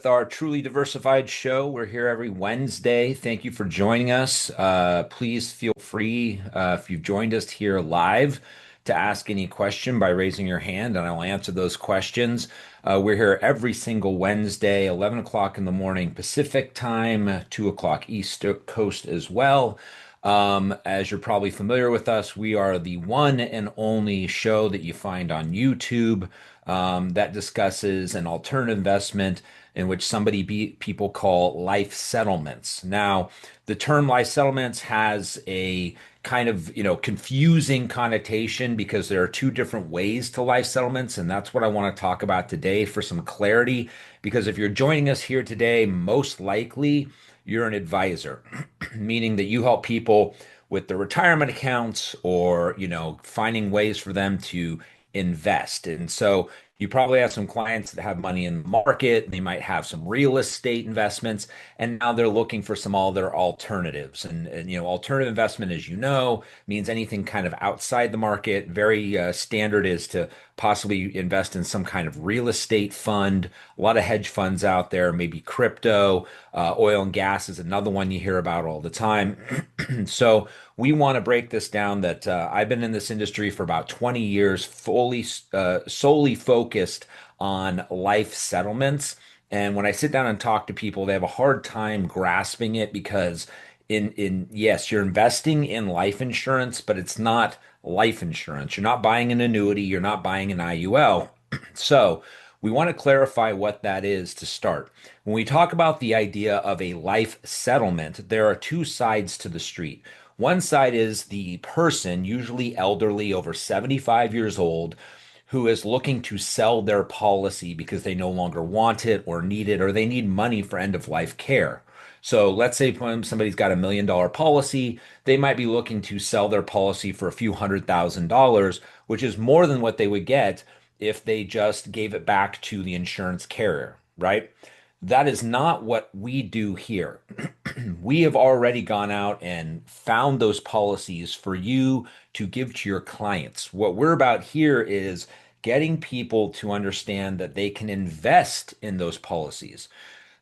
Our Truly Diversified show. We're here every Wednesday. Thank you for joining us. Please feel free, if you've joined us here live, to ask any question by raising your hand, and I'll answer those questions. We're here every single Wednesday, 11 o'clock in the morning Pacific time, 2 o'clock East Coast as well. As you're probably familiar with us, we are the one and only show that you find on YouTube that discusses an alternative investment in which people call life settlements. Now, the term life settlements has a kind of, confusing connotation because there are two different ways to life settlements, and that's what I want to talk about today for some clarity. Because if you're joining us here today, most likely you're an advisor, meaning that you help people with their retirement accounts or, finding ways for them to invest. And so you probably have some clients that have money in the market. They might have some real estate investments, and now they're looking for some other alternatives. And alternative investment, as you know, means anything kind of outside the market. Very standard is to possibly invest in some kind of real estate fund. A lot of hedge funds out there, maybe crypto, oil and gas is another one you hear about all the time. So we want to break this down that I've been in this industry for about 20 years, fully solely focused on life settlements. And when I sit down and talk to people, they have a hard time grasping it because in yes, you're investing in life insurance, but it's not life insurance. You're not buying an annuity, you're not buying an IUL. So we want to clarify what that is to start. When we talk about the idea of a life settlement, there are two sides to the street. One side is the person, usually elderly, over 75 years old, who is looking to sell their policy because they no longer want it or need it, or they need money for end of life care. So let's say when somebody's got $1 million policy, they might be looking to sell their policy for a few $100,000, which is more than what they would get if they just gave it back to the insurance carrier, right? That is not what we do here. We have already gone out and found those policies for you to give to your clients. What we're about here is getting people to understand that they can invest in those policies.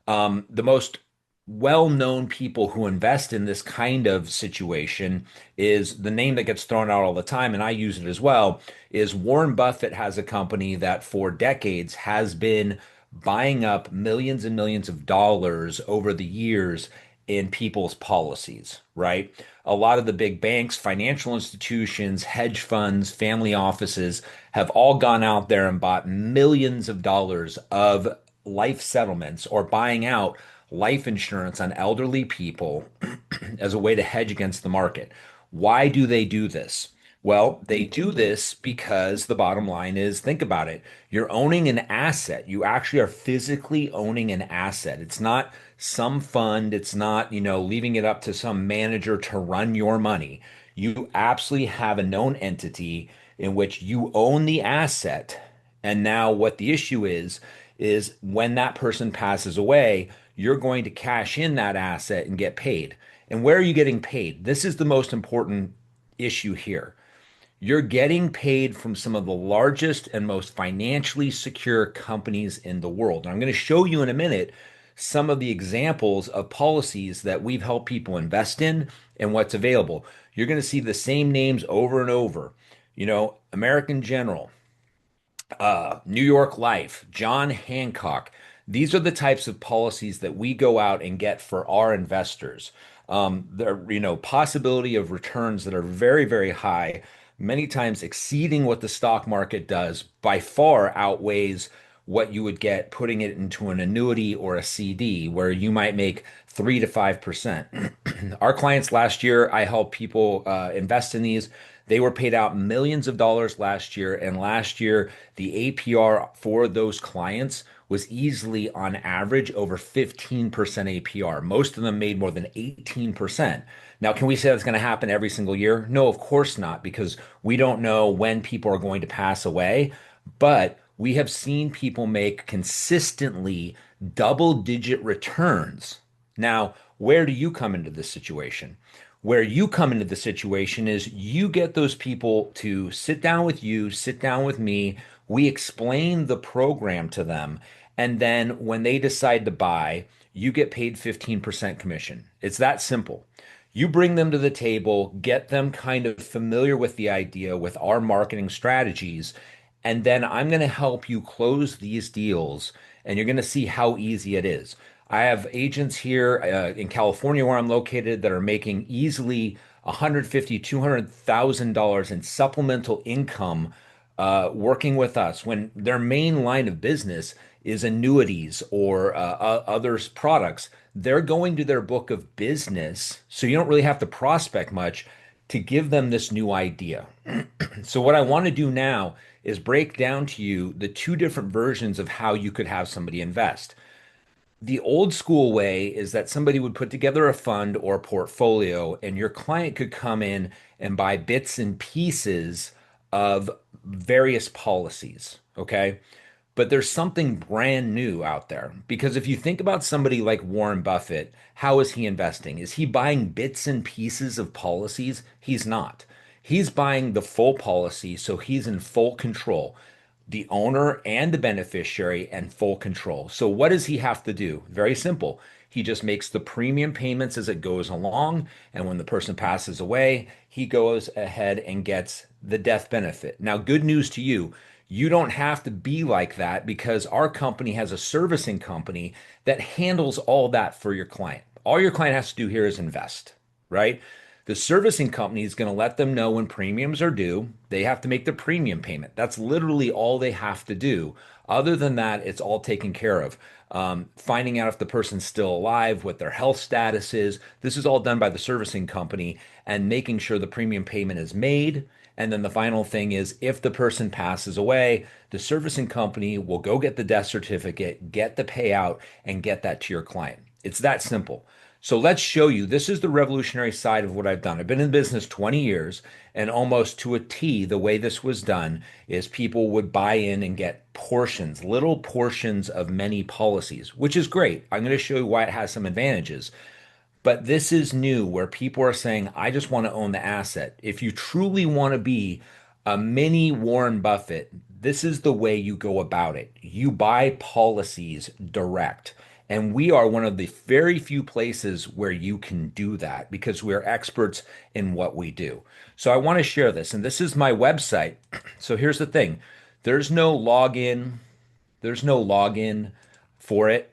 The most well-known people who invest in this kind of situation is the name that gets thrown out all the time, and I use it as well, is Warren Buffett has a company that for decades has been buying up millions and millions of dollars over the years in people's policies, right? A lot of the big banks, financial institutions, hedge funds, family offices have all gone out there and bought millions of dollars of life settlements or buying out life insurance on elderly people as a way to hedge against the market. Why do they do this? Well, they do this because the bottom line is, think about it. You're owning an asset. You actually are physically owning an asset. It's not some fund. It's not, leaving it up to some manager to run your money. You absolutely have a known entity in which you own the asset. And now what the issue is when that person passes away, you're going to cash in that asset and get paid. And where are you getting paid? This is the most important issue here. You're getting paid from some of the largest and most financially secure companies in the world. And I'm going to show you in a minute some of the examples of policies that we've helped people invest in and what's available. You're going to see the same names over and over. American General, New York Life, John Hancock. These are the types of policies that we go out and get for our investors. There, possibility of returns that are very, very high, many times exceeding what the stock market does, by far outweighs what you would get putting it into an annuity or a CD, where you might make 3 to 5%. Our clients last year, I helped people invest in these. They were paid out millions of dollars last year, and last year the APR for those clients was easily on average over 15% APR. Most of them made more than 18%. Now, can we say that's going to happen every single year? No, of course not, because we don't know when people are going to pass away. But we have seen people make consistently double-digit returns. Now, where do you come into this situation? Where you come into the situation is you get those people to sit down with you, sit down with me. We explain the program to them, And then when they decide to buy, you get paid 15% commission. It's that simple. You bring them to the table, get them kind of familiar with the idea, with our marketing strategies, and then I'm going to help you close these deals, and you're going to see how easy it is. I have agents here in California where I'm located that are making easily 150, $200,000 in supplemental income working with us when their main line of business is annuities or others products. They're going to their book of business, so you don't really have to prospect much to give them this new idea. So what I want to do now is break down to you the two different versions of how you could have somebody invest. The old school way is that somebody would put together a fund or a portfolio, and your client could come in and buy bits and pieces of various policies. Okay. But there's something brand new out there because if you think about somebody like Warren Buffett, how is he investing? Is he buying bits and pieces of policies? He's not. He's buying the full policy, so he's in full control, the owner and the beneficiary, and full control. So what does he have to do? Very simple. He just makes the premium payments as it goes along. And when the person passes away, he goes ahead and gets the death benefit. Now, good news to you. You don't have to be like that because our company has a servicing company that handles all that for your client. All your client has to do here is invest, right? The servicing company is going to let them know when premiums are due. They have to make the premium payment. That's literally all they have to do. Other than that, it's all taken care of. Finding out if the person's still alive, what their health status is. This is all done by the servicing company and making sure the premium payment is made. And then the final thing is if the person passes away, the servicing company will go get the death certificate, get the payout, and get that to your client. It's that simple. So let's show you. This is the revolutionary side of what I've done. I've been in business 20 years, and almost to a T, the way this was done is people would buy in and get portions, little portions of many policies, which is great. I'm going to show you why it has some advantages. But this is new where people are saying, I just want to own the asset. If you truly want to be a mini Warren Buffett, this is the way you go about it. You buy policies direct. And we are one of the very few places where you can do that because we're experts in what we do. So I want to share this, and this is my website. So here's the thing. There's no login. There's no login for it.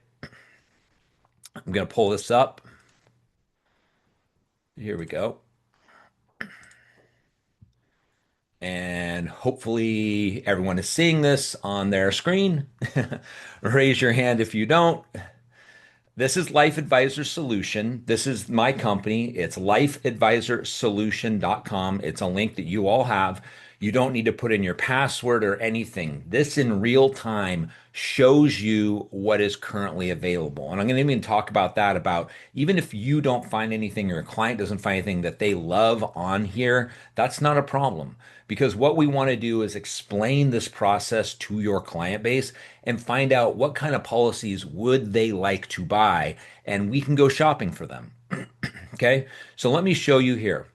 I'm going to pull this up. Here we go. And hopefully everyone is seeing this on their screen. Raise your hand if you don't. This is Life Advisor Solution. This is my company. It's lifeadvisorsolution.com. It's a link that you all have. You don't need to put in your password or anything. This in real time shows you what is currently available. And I'm going to even talk about that, about even if you don't find anything or a client doesn't find anything that they love on here, that's not a problem. Because what we want to do is explain this process to your client base and find out what kind of policies would they like to buy, and we can go shopping for them. Okay, so let me show you here.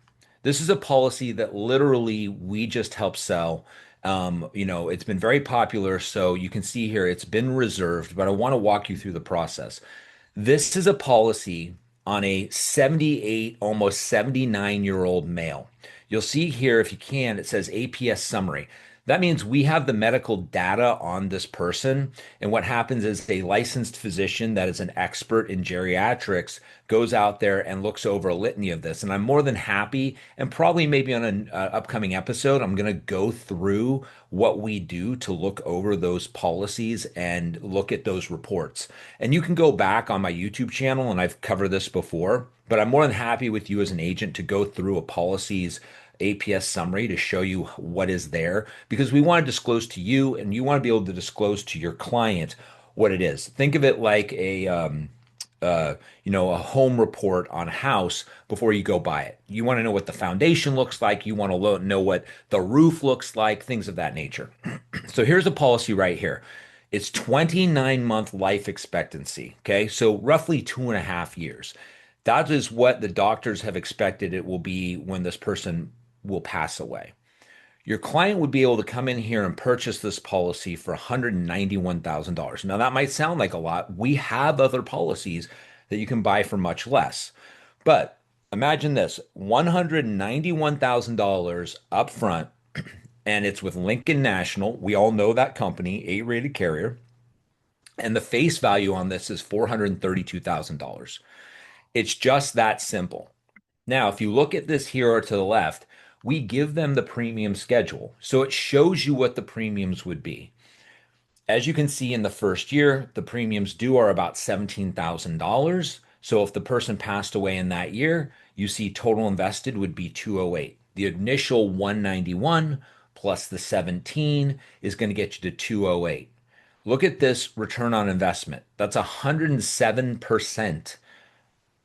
This is a policy that literally we just help sell. It's been very popular, so you can see here it's been reserved, but I want to walk you through the process. This is a policy on a 78, almost 79-year-old male. You'll see here, if you can, it says APS summary. That means we have the medical data on this person. And what happens is a licensed physician that is an expert in geriatrics goes out there and looks over a litany of this. And I'm more than happy, and probably maybe on an upcoming episode, I'm going to go through what we do to look over those policies and look at those reports. And you can go back on my YouTube channel, and I've covered this before, but I'm more than happy with you as an agent to go through a policy's APS summary to show you what is there, because we want to disclose to you and you want to be able to disclose to your client what it is. Think of it like a home report on a house before you go buy it. You want to know what the foundation looks like. You want to know what the roof looks like, things of that nature. So here's a policy right here. It's 29-month life expectancy. Okay. So roughly 2.5 years. That is what the doctors have expected it will be when this person will pass away. Your client would be able to come in here and purchase this policy for $191,000. Now, that might sound like a lot. We have other policies that you can buy for much less. But imagine this $191,000 upfront, and it's with Lincoln National. We all know that company, A-rated carrier. And the face value on this is $432,000. It's just that simple. Now, if you look at this here to the left, we give them the premium schedule. So it shows you what the premiums would be. As you can see in the first year, the premiums due are about $17,000. So if the person passed away in that year, you see total invested would be 208. The initial 191 plus the 17 is going to get you to 208. Look at this return on investment. That's 107%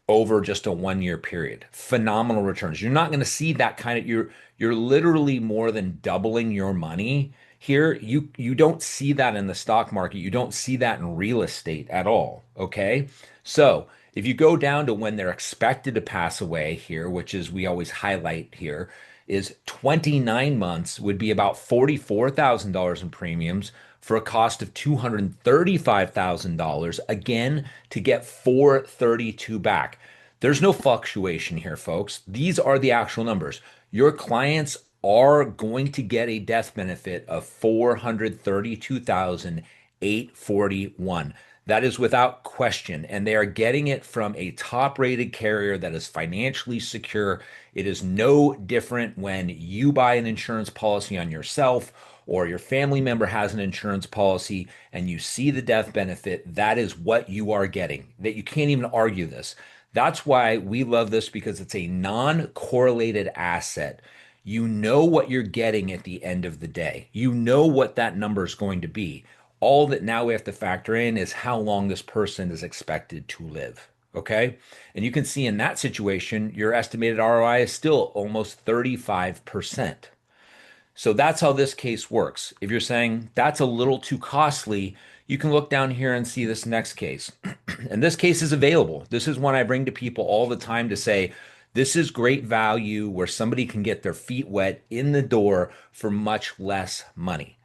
over just a 1 year period. Phenomenal returns. You're not going to see that kind of you're literally more than doubling your money here. You don't see that in the stock market. You don't see that in real estate at all, okay? So, if you go down to when they're expected to pass away here, which is we always highlight here, is 29 months would be about $44,000 in premiums for a cost of $235,000 again to get 432 back. There's no fluctuation here, folks. These are the actual numbers. Your clients are going to get a death benefit of 432,841. That is without question. And they are getting it from a top rated carrier that is financially secure. It is no different when you buy an insurance policy on yourself or your family member has an insurance policy and you see the death benefit. That is what you are getting. That you can't even argue this. That's why we love this, because it's a non-correlated asset. You know what you're getting at the end of the day. You know what that number is going to be. All that now we have to factor in is how long this person is expected to live. Okay. And you can see in that situation, your estimated ROI is still almost 35%. So that's how this case works. If you're saying that's a little too costly, you can look down here and see this next case. And this case is available. This is one I bring to people all the time to say, this is great value where somebody can get their feet wet in the door for much less money.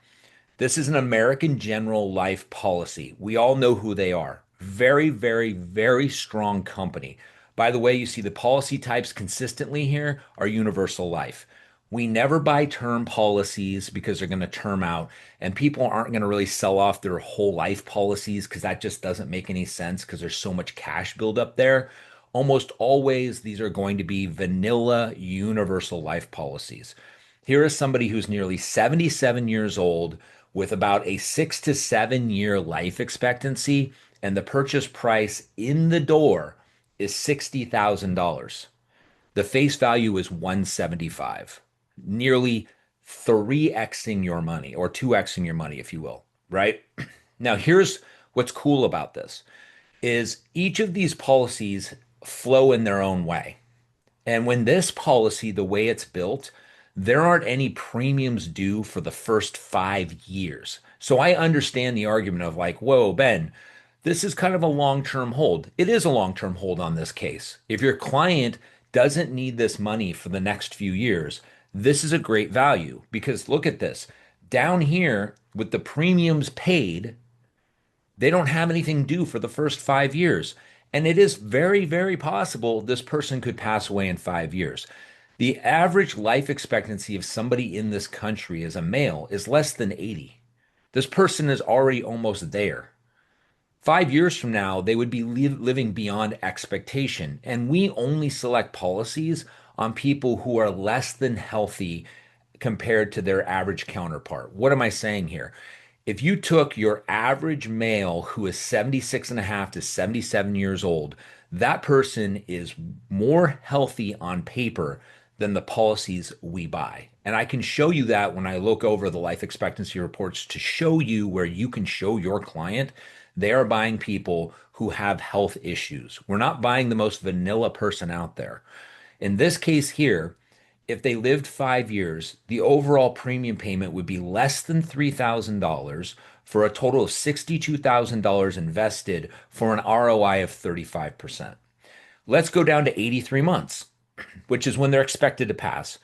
This is an American General Life policy. We all know who they are. Very, very, very strong company. By the way, you see the policy types consistently here are universal life. We never buy term policies because they're going to term out, and people aren't going to really sell off their whole life policies because that just doesn't make any sense because there's so much cash buildup there. Almost always, these are going to be vanilla universal life policies. Here is somebody who's nearly 77 years old with about a 6 to 7 year life expectancy, and the purchase price in the door is $60,000. The face value is 175, nearly 3xing your money, or 2xing your money, if you will, right? Now, here's what's cool about this is each of these policies flow in their own way. And when this policy, the way it's built, there aren't any premiums due for the first 5 years. So I understand the argument of like, whoa, Ben, this is kind of a long-term hold. It is a long-term hold on this case. If your client doesn't need this money for the next few years, this is a great value, because look at this. Down here with the premiums paid, they don't have anything due for the first 5 years. And it is very, very possible this person could pass away in 5 years. The average life expectancy of somebody in this country as a male is less than 80. This person is already almost there. 5 years from now, they would be living beyond expectation. And we only select policies on people who are less than healthy compared to their average counterpart. What am I saying here? If you took your average male who is 76 and a half to 77 years old, that person is more healthy on paper than the policies we buy. And I can show you that when I look over the life expectancy reports to show you where you can show your client they are buying people who have health issues. We're not buying the most vanilla person out there. In this case here, if they lived 5 years, the overall premium payment would be less than $3,000 for a total of $62,000 invested for an ROI of 35%. Let's go down to 83 months, which is when they're expected to pass.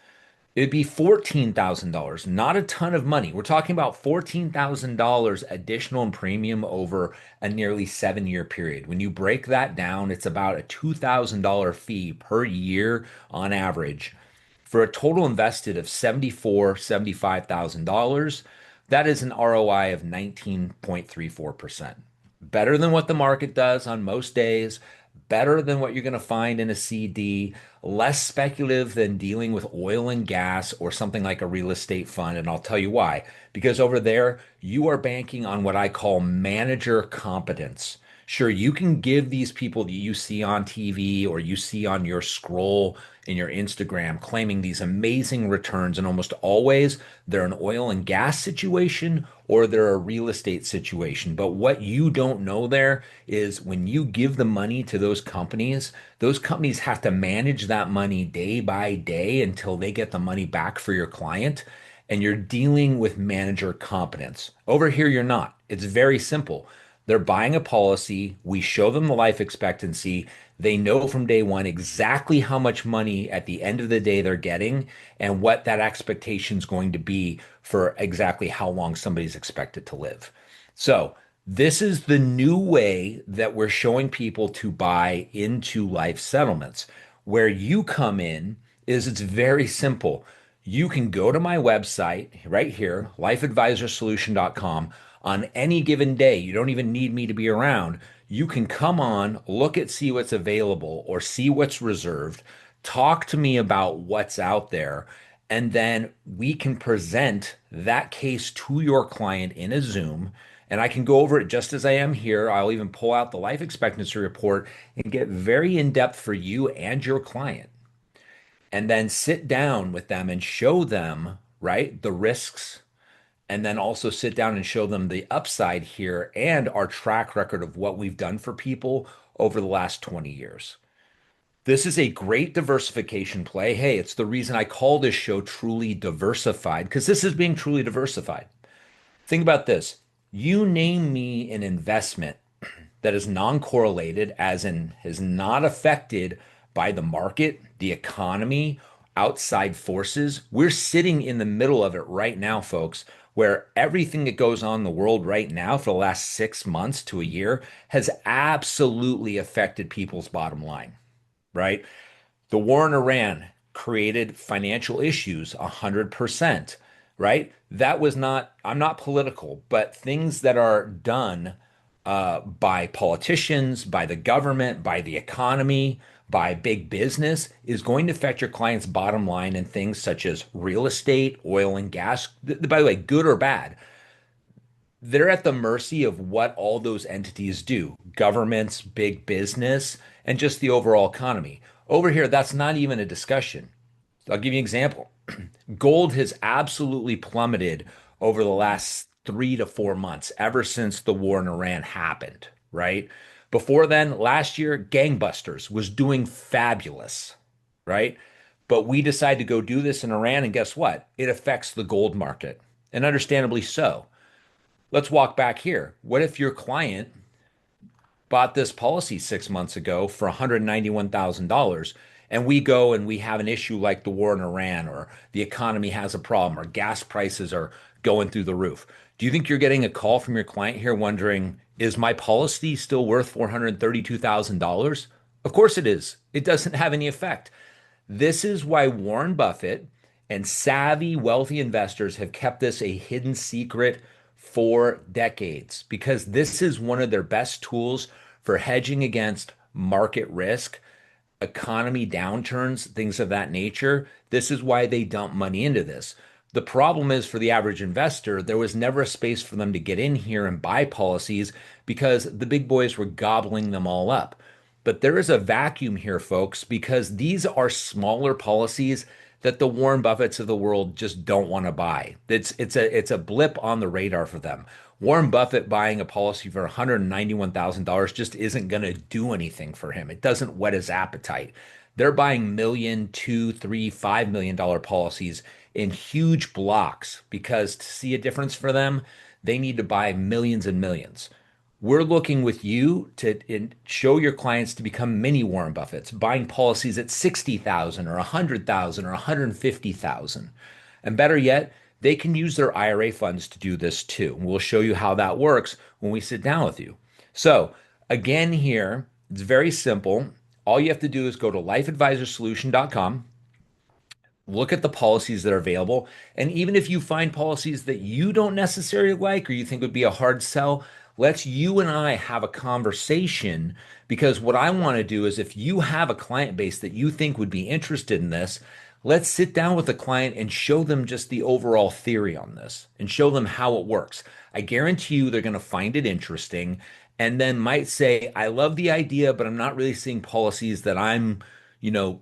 It'd be $14,000, not a ton of money. We're talking about $14,000 additional in premium over a nearly 7 year period. When you break that down, it's about a $2,000 fee per year on average for a total invested of $75,000. That is an ROI of 19.34%. Better than what the market does on most days, better than what you're going to find in a CD, less speculative than dealing with oil and gas or something like a real estate fund. And I'll tell you why. Because over there, you are banking on what I call manager competence. Sure, you can give these people that you see on TV or you see on your scroll in your Instagram claiming these amazing returns, and almost always they're an oil and gas situation or they're a real estate situation. But what you don't know there is when you give the money to those companies have to manage that money day by day until they get the money back for your client. And you're dealing with manager competence. Over here, you're not. It's very simple. They're buying a policy. We show them the life expectancy. They know from day one exactly how much money at the end of the day they're getting and what that expectation is going to be for exactly how long somebody's expected to live. So, this is the new way that we're showing people to buy into life settlements. Where you come in is it's very simple. You can go to my website right here, lifeadvisorsolution.com, on any given day. You don't even need me to be around. You can come on, look at, see what's available or see what's reserved, talk to me about what's out there, and then we can present that case to your client in a Zoom. And I can go over it just as I am here. I'll even pull out the life expectancy report and get very in depth for you and your client. And then sit down with them and show them, right, the risks, and then also sit down and show them the upside here and our track record of what we've done for people over the last 20 years. This is a great diversification play. Hey, it's the reason I call this show Truly Diversified, because this is being truly diversified. Think about this. You name me an investment that is non-correlated, as in is not affected by the market, the economy, outside forces. We're sitting in the middle of it right now, folks, where everything that goes on in the world right now for the last 6 months to a year has absolutely affected people's bottom line, right? The war in Iran created financial issues 100%, right? That was not, I'm not political, but things that are done by politicians, by the government, by the economy, by big business is going to affect your client's bottom line in things such as real estate, oil and gas. By the way, good or bad, they're at the mercy of what all those entities do, governments, big business, and just the overall economy. Over here, that's not even a discussion. I'll give you an example. Gold has absolutely plummeted over the last 3 to 4 months, ever since the war in Iran happened, right? Before then, last year, gangbusters was doing fabulous, right? But we decided to go do this in Iran, and guess what? It affects the gold market, and understandably so. Let's walk back here. What if your client bought this policy 6 months ago for $191,000, and we go and we have an issue like the war in Iran, or the economy has a problem, or gas prices are going through the roof? Do you think you're getting a call from your client here wondering, is my policy still worth $432,000? Of course it is. It doesn't have any effect. This is why Warren Buffett and savvy, wealthy investors have kept this a hidden secret for decades, because this is one of their best tools for hedging against market risk, economy downturns, things of that nature. This is why they dump money into this. The problem is, for the average investor, there was never a space for them to get in here and buy policies because the big boys were gobbling them all up. But there is a vacuum here, folks, because these are smaller policies that the Warren Buffetts of the world just don't want to buy. It's a blip on the radar for them. Warren Buffett buying a policy for $191,000 just isn't going to do anything for him. It doesn't whet his appetite. They're buying million, two, three, $5 million policies in huge blocks, because to see a difference for them, they need to buy millions and millions. We're looking with you to show your clients to become mini Warren Buffetts, buying policies at 60,000 or 100,000 or 150,000. And better yet, they can use their IRA funds to do this too. We'll show you how that works when we sit down with you. So, again, here, it's very simple. All you have to do is go to lifeadvisorsolution.com, look at the policies that are available. And even if you find policies that you don't necessarily like or you think would be a hard sell, let's you and I have a conversation, because what I want to do is if you have a client base that you think would be interested in this, let's sit down with the client and show them just the overall theory on this and show them how it works. I guarantee you they're going to find it interesting and then might say, I love the idea, but I'm not really seeing policies that I'm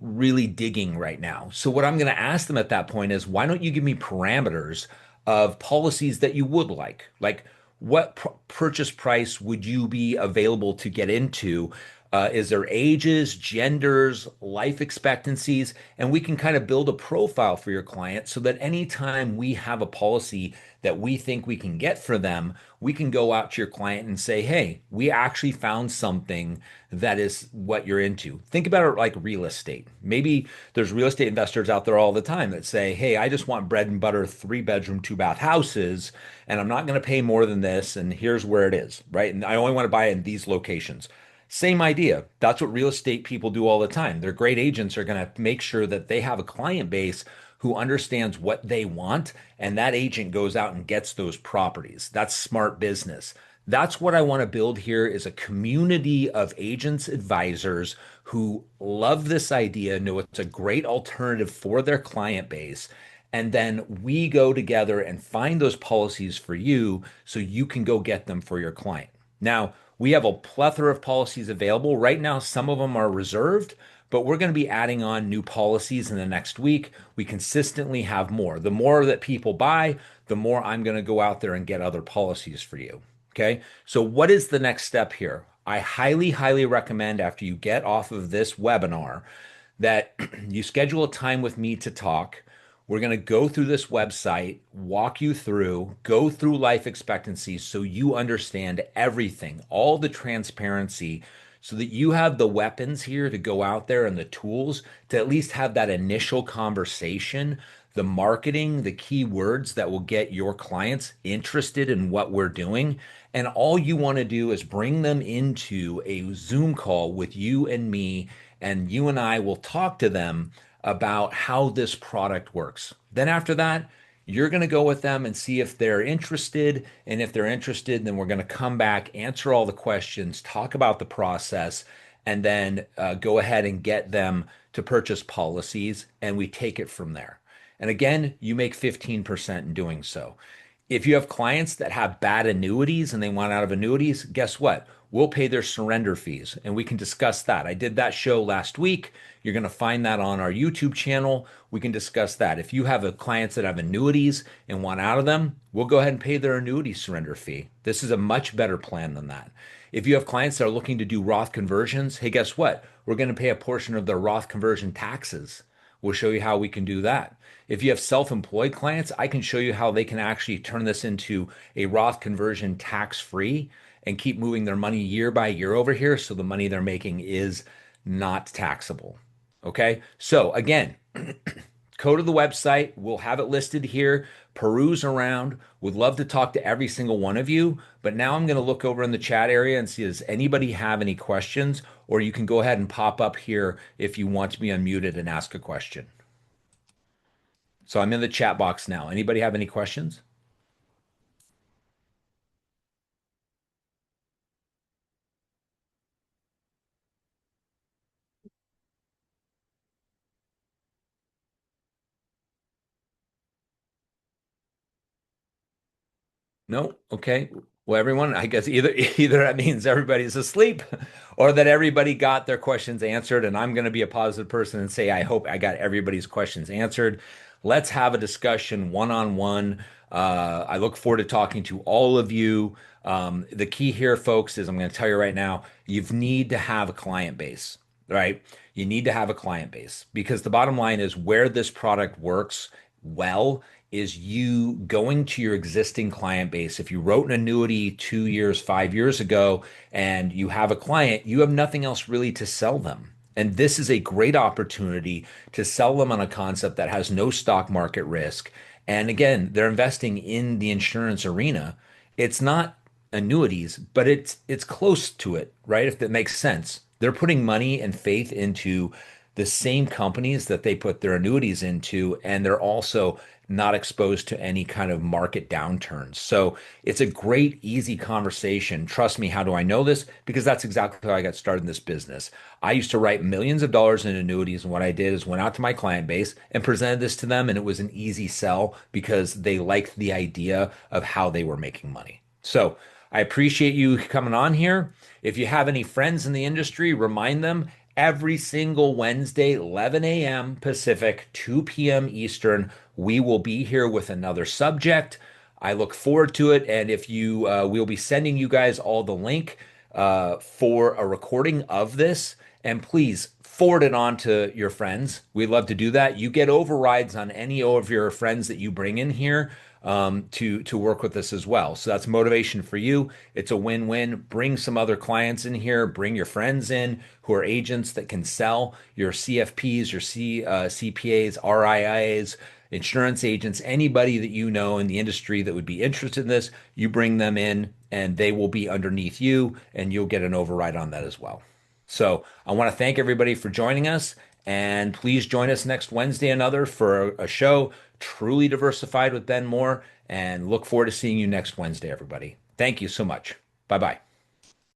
really digging right now. So what I'm going to ask them at that point is, why don't you give me parameters of policies that you would like? Like what purchase price would you be available to get into? Is there ages, genders, life expectancies? And we can kind of build a profile for your client so that anytime we have a policy that we think we can get for them, we can go out to your client and say, hey, we actually found something that is what you're into. Think about it like real estate. Maybe there's real estate investors out there all the time that say, hey, I just want bread and butter, 3 bedroom, 2 bath houses, and I'm not going to pay more than this. And here's where it is, right? And I only want to buy in these locations. Same idea. That's what real estate people do all the time. Their great agents are going to make sure that they have a client base who understands what they want, and that agent goes out and gets those properties. That's smart business. That's what I want to build here is a community of agents, advisors who love this idea, know it's a great alternative for their client base. And then we go together and find those policies for you so you can go get them for your client. Now, we have a plethora of policies available. Right now, some of them are reserved, but we're going to be adding on new policies in the next week. We consistently have more. The more that people buy, the more I'm going to go out there and get other policies for you. Okay. So, what is the next step here? I highly, highly recommend after you get off of this webinar that you schedule a time with me to talk. We're going to go through this website, walk you through, go through life expectancy so you understand everything, all the transparency, so that you have the weapons here to go out there and the tools to at least have that initial conversation, the marketing, the keywords that will get your clients interested in what we're doing. And all you want to do is bring them into a Zoom call with you and me, and you and I will talk to them about how this product works. Then after that, you're going to go with them and see if they're interested. And if they're interested, then we're going to come back, answer all the questions, talk about the process, and then go ahead and get them to purchase policies. And we take it from there. And again, you make 15% in doing so. If you have clients that have bad annuities and they want out of annuities, guess what? We'll pay their surrender fees and we can discuss that. I did that show last week. You're going to find that on our YouTube channel. We can discuss that. If you have clients that have annuities and want out of them, we'll go ahead and pay their annuity surrender fee. This is a much better plan than that. If you have clients that are looking to do Roth conversions, hey, guess what? We're going to pay a portion of their Roth conversion taxes. We'll show you how we can do that. If you have self-employed clients, I can show you how they can actually turn this into a Roth conversion tax-free and keep moving their money year by year over here so the money they're making is not taxable. Okay? So again, go to the website. We'll have it listed here. Peruse around. Would love to talk to every single one of you. But now I'm going to look over in the chat area and see, does anybody have any questions? Or you can go ahead and pop up here if you want to be unmuted and ask a question. So I'm in the chat box now. Anybody have any questions? No? Okay. Well, everyone, I guess either that means everybody's asleep or that everybody got their questions answered. And I'm going to be a positive person and say, I hope I got everybody's questions answered. Let's have a discussion one-on-one. I look forward to talking to all of you. The key here, folks, is I'm going to tell you right now, you need to have a client base, right? You need to have a client base because the bottom line is where this product works well is you going to your existing client base. If you wrote an annuity 2 years, 5 years ago, and you have a client, you have nothing else really to sell them. And this is a great opportunity to sell them on a concept that has no stock market risk. And again, they're investing in the insurance arena. It's not annuities, but it's close to it, right? If that makes sense. They're putting money and faith into the same companies that they put their annuities into, and they're also not exposed to any kind of market downturns. So it's a great, easy conversation. Trust me, how do I know this? Because that's exactly how I got started in this business. I used to write millions of dollars in annuities, and what I did is went out to my client base and presented this to them, and it was an easy sell because they liked the idea of how they were making money. So I appreciate you coming on here. If you have any friends in the industry, remind them every single Wednesday, 11 a.m. Pacific, 2 p.m. Eastern, we will be here with another subject. I look forward to it. And if you, we'll be sending you guys all the link for a recording of this. And please forward it on to your friends. We'd love to do that. You get overrides on any of your friends that you bring in here to work with us as well. So that's motivation for you. It's a win-win. Bring some other clients in here. Bring your friends in who are agents that can sell, your CFPs, your CPAs, RIAs, insurance agents, anybody that you know in the industry that would be interested in this. You bring them in, and they will be underneath you, and you'll get an override on that as well. So I want to thank everybody for joining us, and please join us next Wednesday another for a show, Truly Diversified with Ben Mohr, and look forward to seeing you next Wednesday, everybody. Thank you so much. Bye-bye.